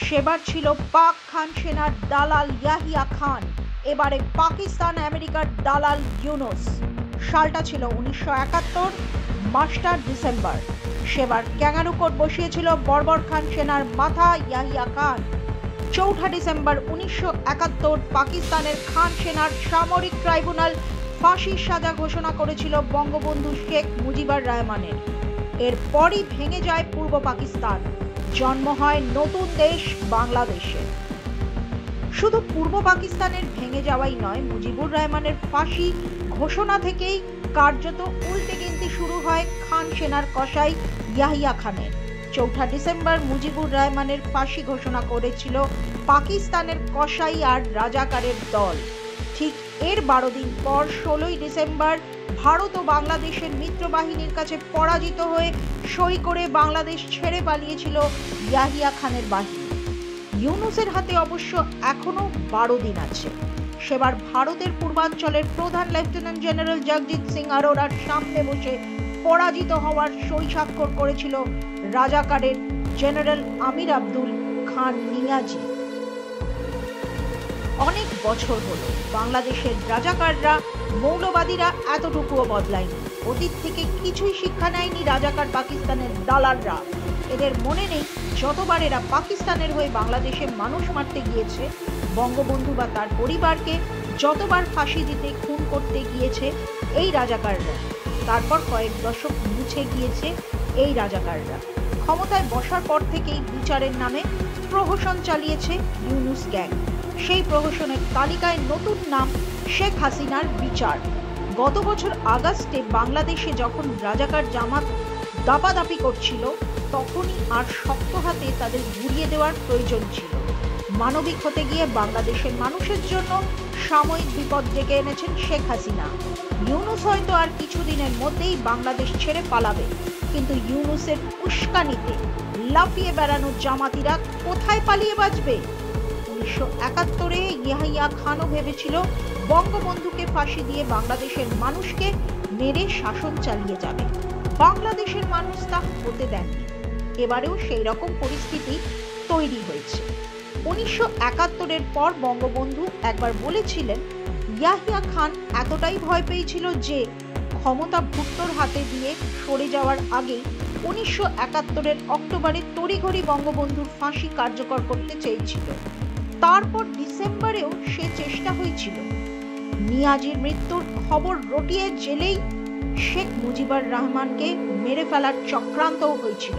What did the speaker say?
সেবার ছিল পাক খান সেনার দালাল ইয়াহিয়া খান, এবারে পাকিস্তান আমেরিকার দালাল ইউনুস। সালটা ছিল 1971, মাসটা ডিসেম্বর। সেবার ক্যাঙ্গারু কোর্ট বসিয়েছিল বর্বর খান সেনার মাথা ইয়াহিয়া খান। 4 ডিসেম্বর 1971 পাকিস্তানের খান সেনার সামরিক ট্রাইব্যুনাল ফাঁসির সাজা ঘোষণা করেছিল বঙ্গবন্ধু শেখ মুজিবুর রহমানের। এরপরই ভেঙে যায় পূর্ব পাকিস্তান, জন্ম হয় নতুন দেশ বাংলাদেশে। শুধু পূর্ব পাকিস্তানের ভেঙে যাওয়াই নয়, মুজিবুর রহমানের ফাঁসি ঘোষণা থেকেই কার্যত উল্টে গিনতি শুরু হয় খান সেনার কসাই ইয়াহিয়া খানের। 4 ডিসেম্বর মুজিবুর রহমানের ফাঁসি ঘোষণা করেছিল পাকিস্তানের কসাই আর রাজাকারের দল। ঠিক এর 12 দিন পর 16 ডিসেম্বর ভারত ও বাংলাদেশের মিত্র বাহিনীর কাছে পরাজিত হয়ে সই করে বাংলাদেশ ছেড়ে পালিয়েছিল ইয়াহিয়া খানের বাহিনী। ইউনুসের হাতে অবশ্য এখনো 12 দিন আছে। সেবার ভারতের পূর্বাঞ্চলের প্রধান লেফটেন্যান্ট জেনারেল জগজিৎ সিং আরোরার সামনে বসে পরাজিত হওয়ার সই স্বাক্ষর করেছিল রাজাকারের জেনারেল আমির আব্দুল খান নিয়াজি। অনেক বছর হলো বাংলাদেশের রাজাকাররা, মৌলবাদীরা এতটুকুও বদলায়নি। অতীত থেকে কিছুই শিক্ষা নেয়নি রাজাকার পাকিস্তানের দালালরা। এদের মনে নেই যতবার এরা পাকিস্তানের হয়ে বাংলাদেশে মানুষ মারতে গিয়েছে, বঙ্গবন্ধু বা তার পরিবারকে যতবার ফাঁসি দিতে খুন করতে গিয়েছে এই রাজাকাররা। তারপর কয়েক দশক মুছে গিয়েছে এই রাজাকাররা। ক্ষমতায় বসার পর থেকেই বিচারের নামে প্রহসন চালিয়েছে ইউনুস গ্যাং। সেই প্রহসনের তালিকায় নতুন নাম শেখ হাসিনার বিচার। গত বছর আগস্টে বাংলাদেশে যখন রাজাকার জামাত দাপাদাপি করছিল, তখনই আর শক্ত হাতে তাদের ঘুরিয়ে দেওয়ার প্রয়োজন ছিল। মানবিক হতে গিয়ে বাংলাদেশের মানুষের জন্য সাময়িক বিপদ ডেকে এনেছেন শেখ হাসিনা। ইউনুস হয়তো আর কিছুদিনের মধ্যেই বাংলাদেশ ছেড়ে পালাবে, কিন্তু ইউনুসের উস্কানিতে লাফিয়ে বেড়ানো জামাতিরা কোথায় পালিয়ে বাঁচবে? 1971 ইয়াহিয়া খানও ভেবেছিল বঙ্গবন্ধুকে ফাঁসি দিয়ে বাংলাদেশের মানুষকে মেরে শাসন চালিয়ে যাবে। বাংলাদেশের মানুষ তা হতে দেননি। এবারেও সেই রকম পরিস্থিতি তৈরি হয়েছে। 1971 পর বঙ্গবন্ধু একবার বলেছিলেন, ইয়াহিয়া খান এতটাই ভয় পেয়েছিল যে ক্ষমতা ভুট্টোর হাতে দিয়ে সরে যাওয়ার আগে 1971 অক্টোবরে তড়িঘড়ি বঙ্গবন্ধুর ফাঁসি কার্যকর করতে চেয়েছিল। তারপর ডিসেম্বরেও সে চেষ্টা হয়েছিল। নিয়াজির মৃত্যুর খবর রটিয়ে জেলেই শেখ মুজিবুর রহমানকে মেরে ফেলার চক্রান্তও হয়েছিল।